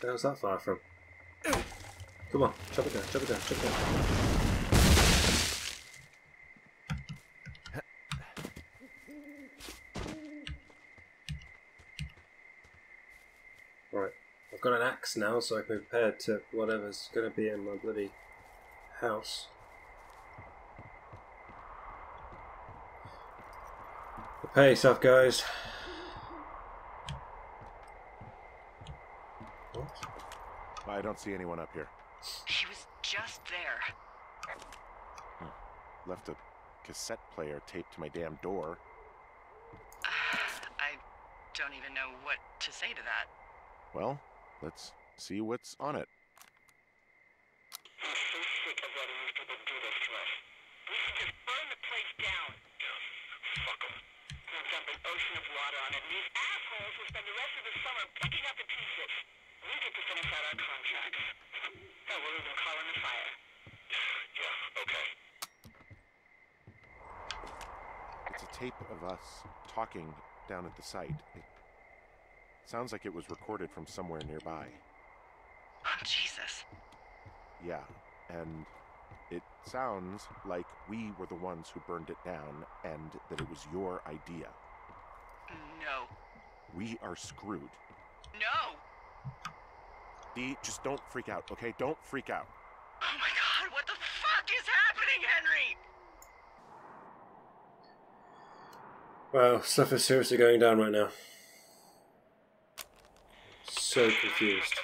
the hell's that far from? Come on, chop it down, chop it down, chop it down. Right, I've got an axe now, so I can be prepared to whatever's going to be in my bloody house. Prepare yourself, guys. What? I don't see anyone up here. She was just there. Left a cassette player taped to my damn door. I don't even know what to say to that. Well, let's see what's on it. I'm so sick of letting these people do this to us. We should just burn the place down. Fuck them. We'll dump an ocean of water on it, and these assholes will spend the rest of the summer picking up the pieces. We get to finish out our contracts. Hell, we'll even call in the fire. Yeah, okay. It's a tape of us talking down at the site. It sounds like it was recorded from somewhere nearby. Oh, Jesus. Yeah, and it sounds like we were the ones who burned it down and that it was your idea. No. We are screwed. No! Dee, just don't freak out, okay? Don't freak out. Oh my God, what the fuck is happening, Henry? Well, stuff is seriously going down right now. So confused.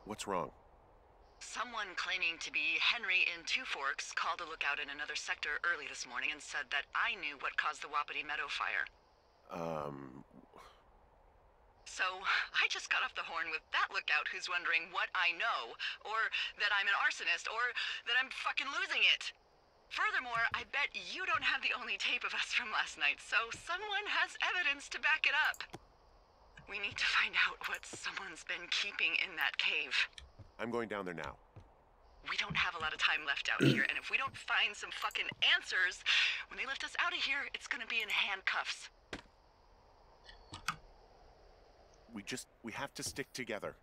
What's wrong? Someone claiming to be Henry in Two Forks called a lookout in another sector early this morning and said that I knew what caused the Wapiti Meadow fire. So, I just got off the horn with that lookout who's wondering what I know, or that I'm an arsonist, or that I'm fucking losing it. Furthermore, I bet you don't have the only tape of us from last night, so someone has evidence to back it up. We need to find out what someone's been keeping in that cave. I'm going down there now. We don't have a lot of time left out here, and if we don't find some fucking answers, when they lift us out of here, it's gonna be in handcuffs. We have to stick together,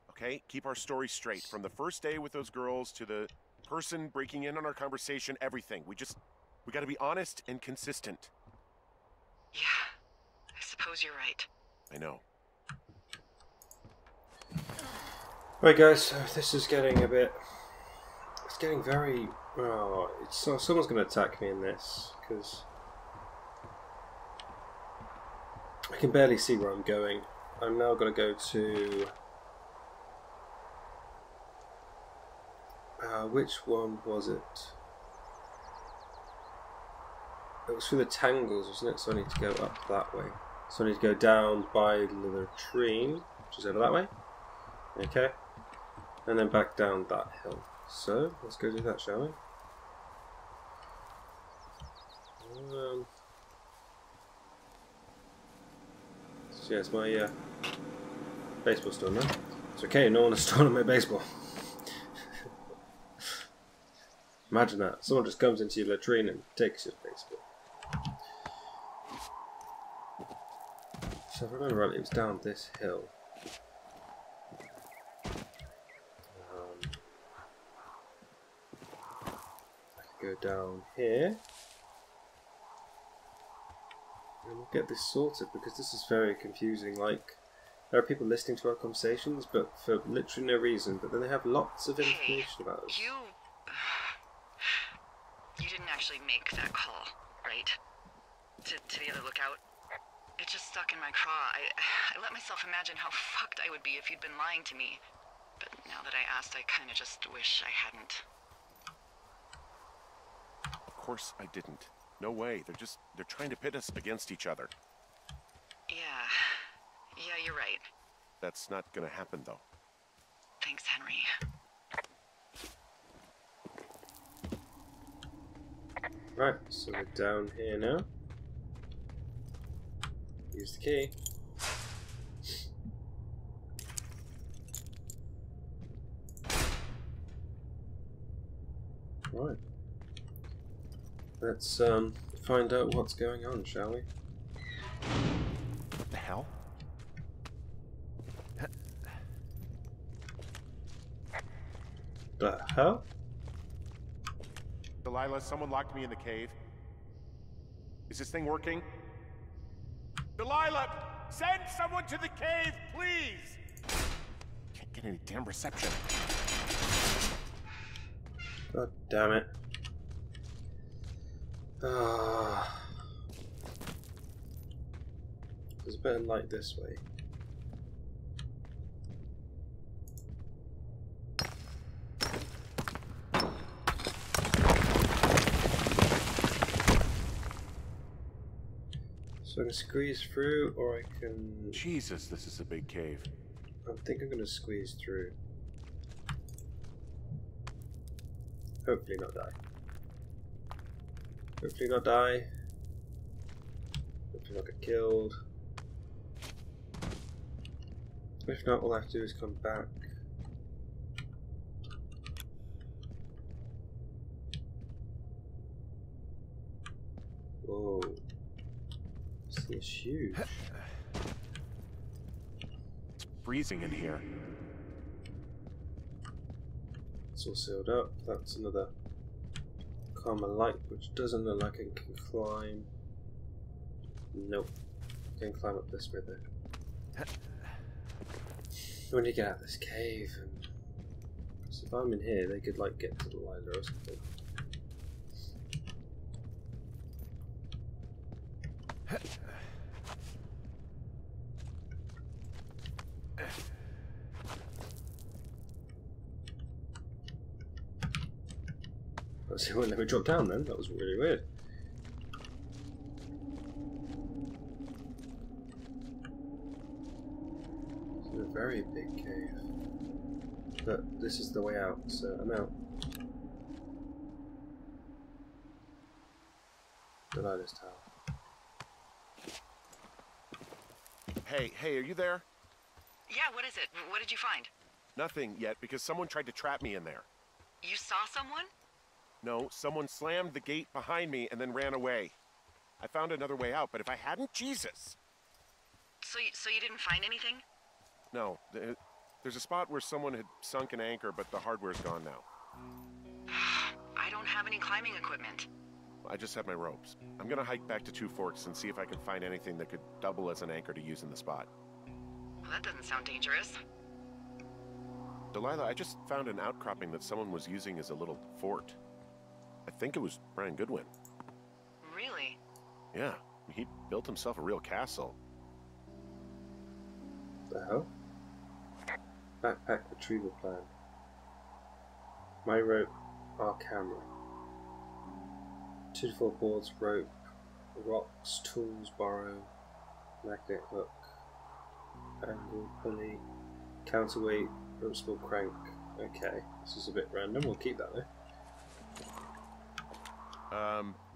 okay? Keep our story straight. From the first day with those girls to the person breaking in on our conversation, everything. We gotta be honest and consistent. Yeah, I suppose you're right. I know. Right, guys, so this is getting a bit... It's getting very... Oh, someone's going to attack me in this, because... I can barely see where I'm going. I'm now going to go to... which one was it? It was through the tangles, wasn't it? So I need to go up that way. So I need to go down by the latrine, which is over that way. Okay. And then back down that hill. So, let's go do that, shall we? So yeah, it's my baseball still, no? It's okay, no one has stolen my baseball. Imagine that. Someone just comes into your latrine and takes your baseball. So if I remember rightly, it was down this hill. I could go down here. And we'll get this sorted, because this is very confusing. Like, there are people listening to our conversations, but for literally no reason. But then they have lots of information about us. You didn't actually make that call, right? To the other lookout? It just stuck in my craw. I let myself imagine how fucked I would be if you'd been lying to me. But now that I asked, I kind of just wish I hadn't. Of course I didn't. No way. They're trying to pit us against each other. Yeah, you're right. That's not gonna happen, though. Thanks, Henry. Right, so we're down here now. Use the key. Right. Let's find out what's going on, shall we? What the hell? The hell? Delilah, someone locked me in the cave. Is this thing working? Delilah! Send someone to the cave, please! Can't get any damn reception. God damn it. Ah. There's a bit of light this way. So I can squeeze through, or I can... Jesus, this is a big cave. I think I'm going to squeeze through. Hopefully not die. Hopefully not die. Hopefully not get killed. If not, all I have to do is come back. Whoa. This thing is huge. It's freezing in here. It's all sealed up. That's another common light, which doesn't look like it can climb. Nope. Can climb up this way though. When you get out of this cave, and so if I'm in here, they could like get to Delilah or something. It wouldn't let me drop down then. That was really weird. It's a very big cave. But this is the way out, so I'm out. Delilah's tower. Hey, are you there? Yeah, what is it? What did you find? Nothing yet, because someone tried to trap me in there. You saw someone? No, someone slammed the gate behind me and then ran away. I found another way out, but if I hadn't, Jesus! So you didn't find anything? No, there's a spot where someone had sunk an anchor, but the hardware's gone now. I don't have any climbing equipment. I just have my ropes. I'm gonna hike back to Two Forks and see if I can find anything that could double as an anchor to use in the spot. Well, that doesn't sound dangerous. Delilah, I just found an outcropping that someone was using as a little fort. I think it was Brian Goodwin. Really? Yeah, he built himself a real castle. The hell? Backpack retrieval plan. My rope, our camera. 2 to 4 boards, rope, rocks, tools, borrow, magnet hook, angle, pulley, counterweight, rope spool, crank. Okay, this is a bit random, we'll keep that there.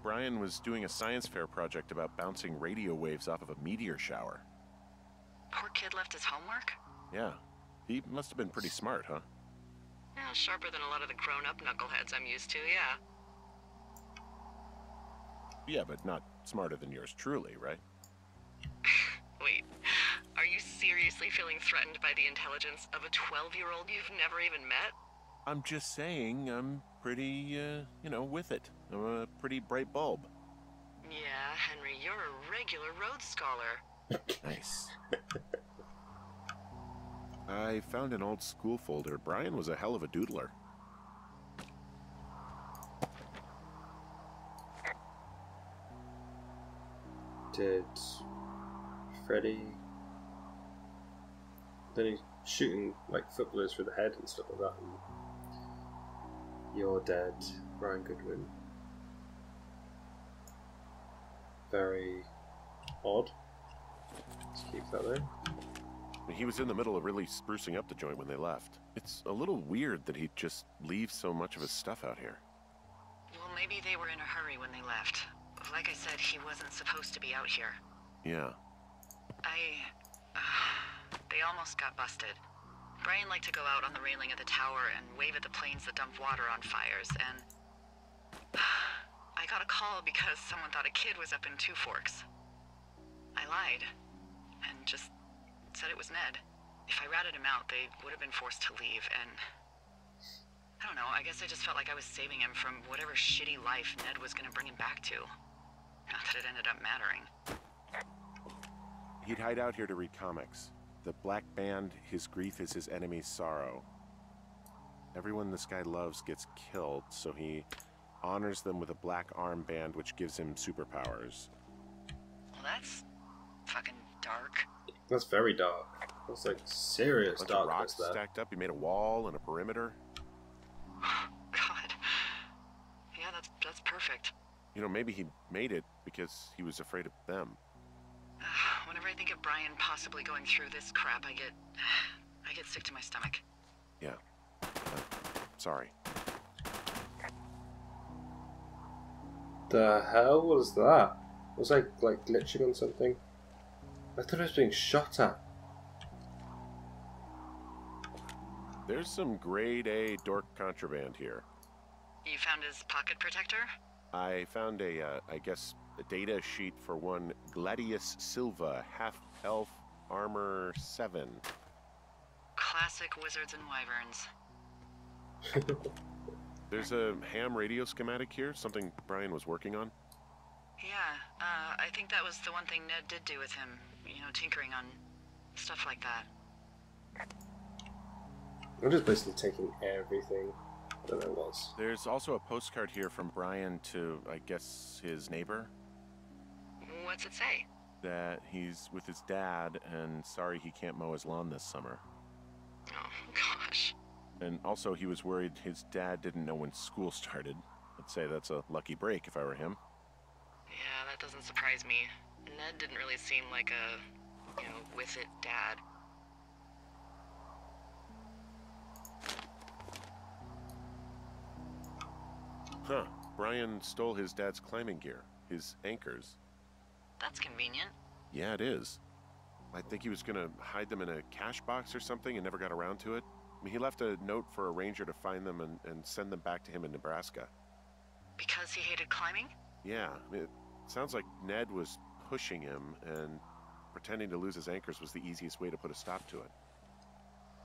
Brian was doing a science fair project about bouncing radio waves off of a meteor shower. Poor kid left his homework? Yeah, he must have been pretty smart, huh? Yeah, sharper than a lot of the grown-up knuckleheads I'm used to, yeah. Yeah, but not smarter than yours truly, right? Wait, are you seriously feeling threatened by the intelligence of a 12-year-old you've never even met? I'm just saying, I'm pretty, with it. I'm a pretty bright bulb. Yeah, Henry, you're a regular Rhodes Scholar. Nice. I found an old school folder. Brian was a hell of a doodler. Did Freddy... Then he's shooting like footballers through the head and stuff like that. And You're Dead, Brian Goodwin. Very odd. Let's keep that there. He was in the middle of really sprucing up the joint when they left. It's a little weird that he'd just leave so much of his stuff out here. Well, maybe they were in a hurry when they left. Like I said, he wasn't supposed to be out here. Yeah. They almost got busted. Brian liked to go out on the railing of the tower and wave at the planes that dumped water on fires, and I got a call because someone thought a kid was up in Two Forks. I lied, and just said it was Ned. If I ratted him out, they would have been forced to leave, and... I don't know, I guess I just felt like I was saving him from whatever shitty life Ned was gonna bring him back to. Not that it ended up mattering. He'd hide out here to read comics. The Black Band, his grief is his enemy's sorrow. Everyone this guy loves gets killed, so he honors them with a black armband which gives him superpowers. Well, that's fucking dark. That's very dark. That's like serious A bunch of darkness rocks there. stacked up. He made a wall and a perimeter. God. Yeah, that's perfect. You know, maybe he made it because he was afraid of them. Whenever I think of Brian possibly going through this crap, I get sick to my stomach. Yeah. Sorry. The hell was that? Was I like glitching on something? I thought I was being shot at. There's some grade A dork contraband here. You found his pocket protector? I found I guess, a data sheet for one Gladius Silva, half-elf, armor 7. Classic wizards and wyverns. There's a ham radio schematic here, something Brian was working on. Yeah, I think that was the one thing Ned did do with him. You know, tinkering on stuff like that. I'm just basically taking everything that there was. There's also a postcard here from Brian to, I guess, his neighbor. What's it say? That he's with his dad and sorry he can't mow his lawn this summer. Oh, gosh. And also he was worried his dad didn't know when school started. I'd say that's a lucky break if I were him. Yeah, that doesn't surprise me. Ned didn't really seem like a, you know, with it dad. Huh. Brian stole his dad's climbing gear. His anchors. That's convenient. Yeah, it is. I think he was gonna hide them in a cash box or something and never got around to it. I mean, he left a note for a ranger to find them and send them back to him in Nebraska. Because he hated climbing? Yeah, I mean, it sounds like Ned was pushing him and pretending to lose his anchors was the easiest way to put a stop to it.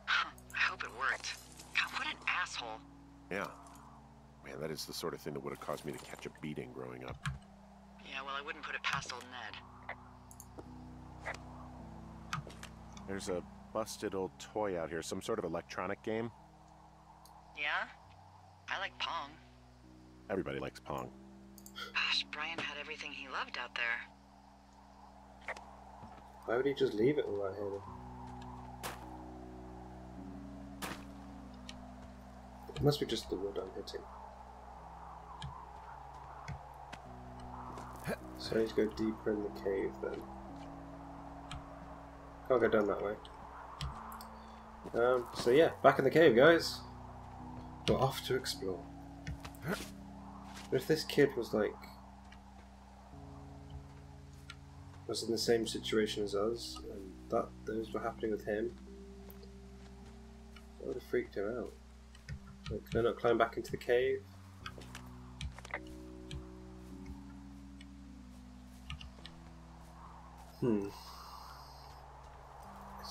Huh, I hope it worked. God, what an asshole. Yeah. Man, that is the sort of thing that would have caused me to catch a beating growing up. Yeah, well, I wouldn't put it past old Ned. There's a busted old toy out here, some sort of electronic game. Yeah? I like Pong. Everybody likes Pong. Gosh, Brian had everything he loved out there. Why would he just leave it all right here then? It must be just the wood I'm hitting. So I need to go deeper in the cave then. Can't go down that way. So yeah, back in the cave, guys. We're off to explore. But if this kid was like... was in the same situation as us, and those were happening with him, that would have freaked him out. Like, can I not climb back into the cave? Is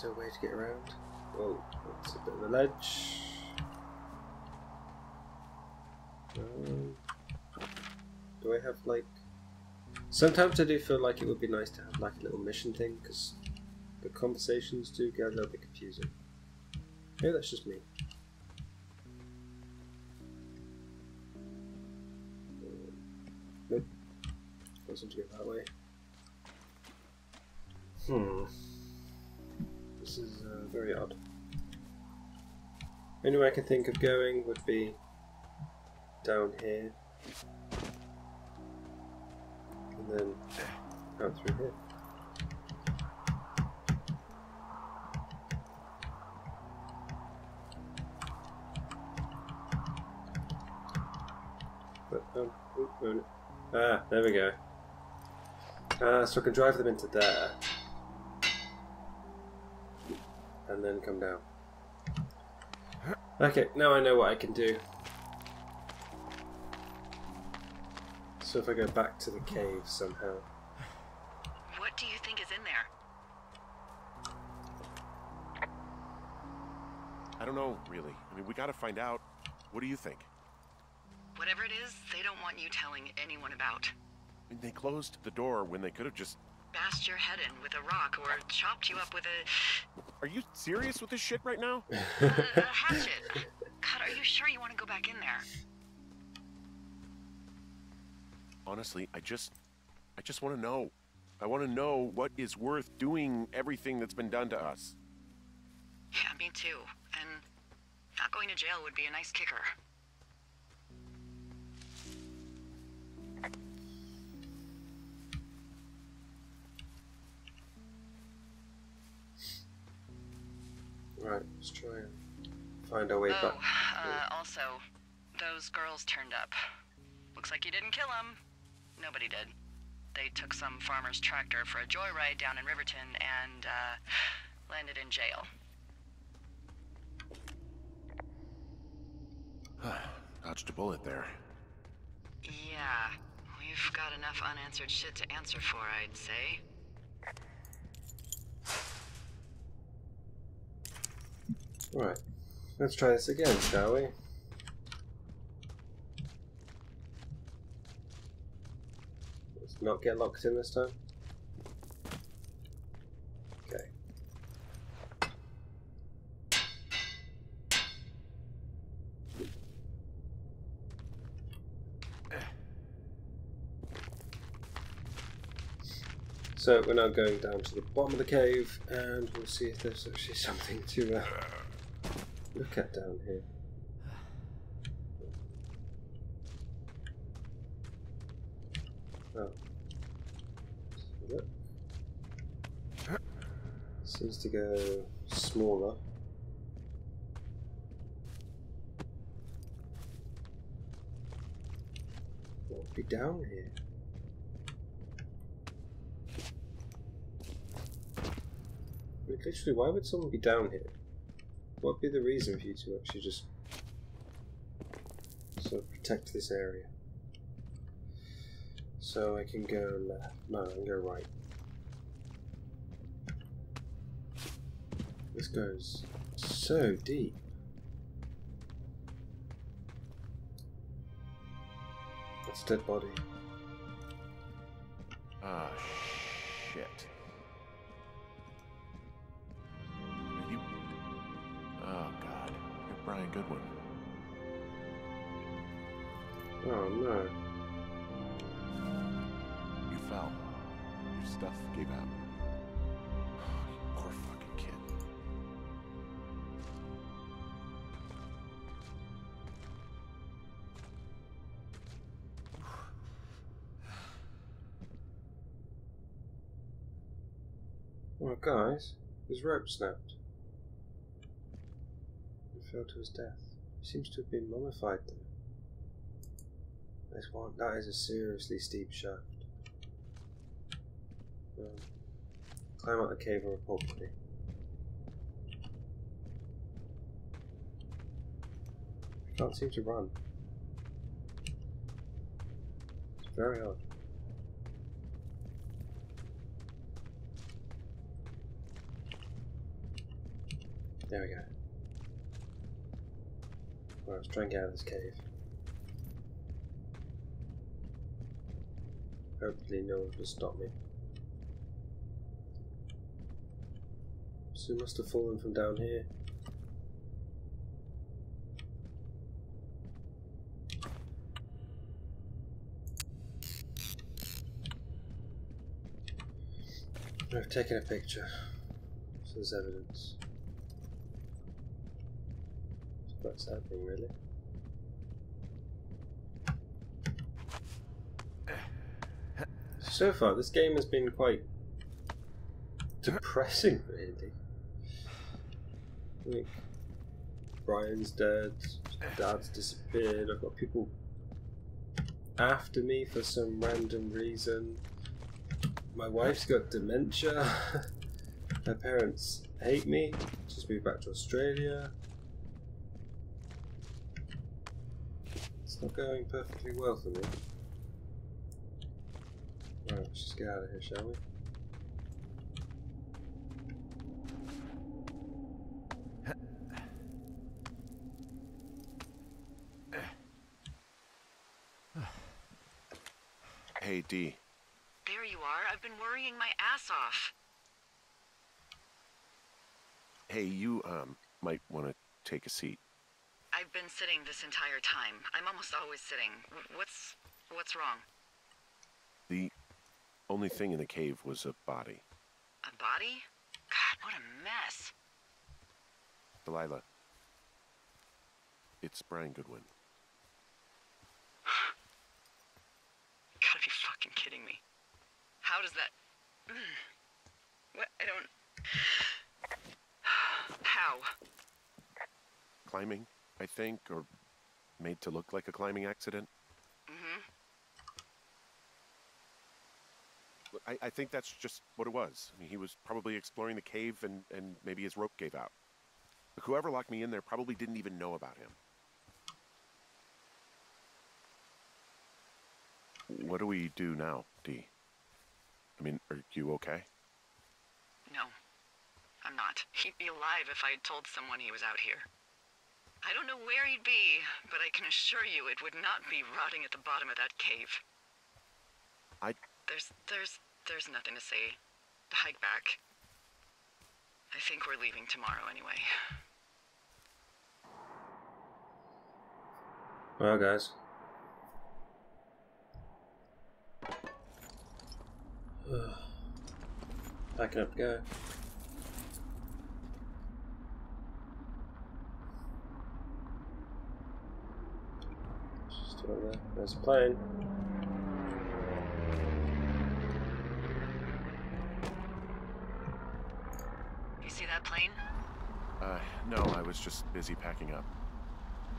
there a way to get around? Whoa, that's a bit of a ledge. Do I have like... Sometimes I do feel like it would be nice to have like a little mission thing, because the conversations do get a little bit confusing. Maybe that's just me. Nope. Wasn't to go that way. This is very odd. Only way I can think of going would be down here. And then out through here. But, there we go. So I can drive them into there. And then come down. Okay, now I know what I can do. So if I go back to the cave somehow. What do you think is in there? I don't know, really. I mean, we gotta find out. What do you think? Whatever it is, they don't want you telling anyone about. I mean, they closed the door when they could have just... Bashed your head in with a rock or chopped you up with a... Are you serious with this shit right now? a hatchet. God, are you sure you want to go back in there? Honestly, I just want to know. I want to know what is worth doing everything that's been done to us. Yeah, me too. And not going to jail would be a nice kicker. Right, let's try and find our way back. Also, those girls turned up. Looks like you didn't kill them. Nobody did. They took some farmer's tractor for a joyride down in Riverton and, landed in jail. Dodged a bullet there. Yeah, we've got enough unanswered shit to answer for, I'd say. Right, let's try this again, shall we? Let's not get locked in this time. Okay. So we're now going down to the bottom of the cave, and we'll see if there's actually something to look at down here. Oh. Look. Seems to go smaller. What would be down here? Like, literally, why would someone be down here? What would be the reason for you to actually just sort of protect this area? So I can go left. No, I can go right. This goes so deep. That's a dead body. Ah, shit. Are you... Oh, God. You're Brian Goodwin. Oh, no. You fell. Your stuff gave out. Oh, you poor fucking kid. Oh, guys, his rope snapped. He fell to his death. He seems to have been mummified though. That is a seriously steep shaft. Climb out the cave and report to me. I can't seem to run. It's very odd. There we go. Well, let's try and get out of this cave. Hopefully no one will stop me. So he must have fallen from down here. I've taken a picture, so there's evidence. It's quite sad thing, really. So far, this game has been quite depressing, really. Like, Brian's dead, Dad's disappeared, I've got people after me for some random reason. My wife's got dementia. Her parents hate me. She's moved back to Australia. It's not going perfectly well for me. get out of here, shall we? Hey, Dee. There you are. I've been worrying my ass off. Hey, you, might want to take a seat. I've been sitting this entire time. I'm almost always sitting. What's wrong? The only thing in the cave was a body. A body? God, what a mess. Delilah. It's Brian Goodwin. You gotta be fucking kidding me. How does that... What? I don't... How? Climbing, I think, or made to look like a climbing accident. Mm-hmm. Look, I think that's just what it was. I mean, he was probably exploring the cave and maybe his rope gave out. Look, whoever locked me in there probably didn't even know about him. What do we do now, Dee? I mean, are you okay? No, I'm not. He'd be alive if I had told someone he was out here. I don't know where he'd be, but I can assure you it would not be rotting at the bottom of that cave. There's nothing to say. Hike back. I think we're leaving tomorrow anyway. Well, guys. Backing up to go. Just over there. There's a plane. You see that plane? No, I was just busy packing up.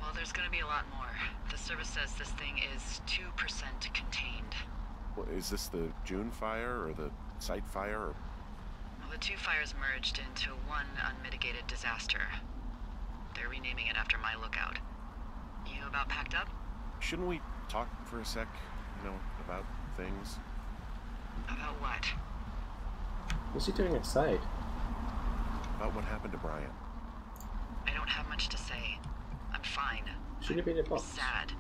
Well, there's gonna be a lot more. The service says this thing is 2% contained. Well, is this the June fire or the site fire? Or... Well, the two fires merged into one unmitigated disaster. They're renaming it after my lookout. You about packed up? Shouldn't we talk for a sec, you know, about things? About what? What's he doing outside? About what happened to Brian. I don't have much to say. I'm fine. Shouldn't it be in a I'm box? sad.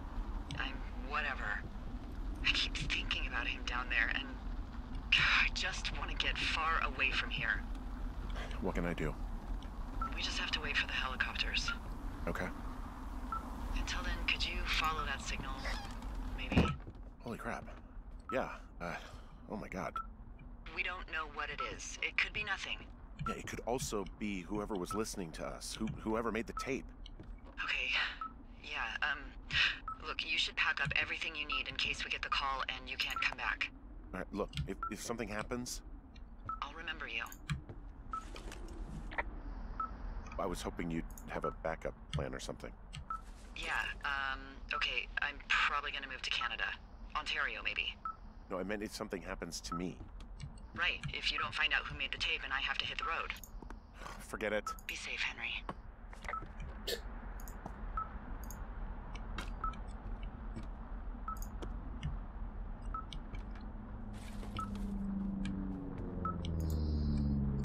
I'm whatever. I keep thinking about him down there, and I just want to get far away from here. What can I do? We just have to wait for the helicopters. Okay. Until then, could you follow that signal? Maybe? Holy crap. Yeah, oh my god. We don't know what it is. It could be nothing. Yeah, it could also be whoever was listening to us, whoever made the tape. Okay. Yeah, look, you should pack up everything you need in case we get the call and you can't come back. All right, look, if something happens... I'll remember you. I was hoping you'd have a backup plan or something. Yeah, okay, I'm probably gonna move to Canada. Ontario, maybe. No, I meant if something happens to me. Right, if you don't find out who made the tape and I have to hit the road. Forget it. Be safe, Henry.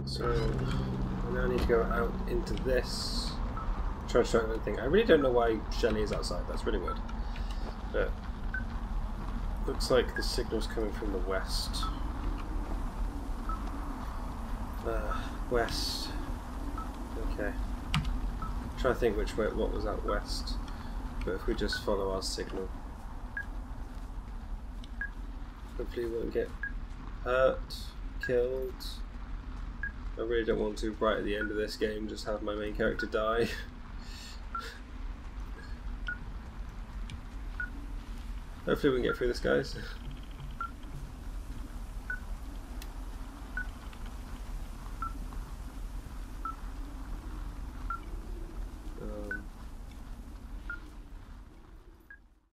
So, I now need to go out into this. Try to show anything. I really don't know why Shelley is outside, that's really weird. But, looks like the signal's coming from the west. West. Okay. Try to think which way, what was out west. But if we just follow our signal, hopefully we won't get hurt, killed. I really don't want to, right at the end of this game, just have my main character die. Hopefully we can get through this, guys.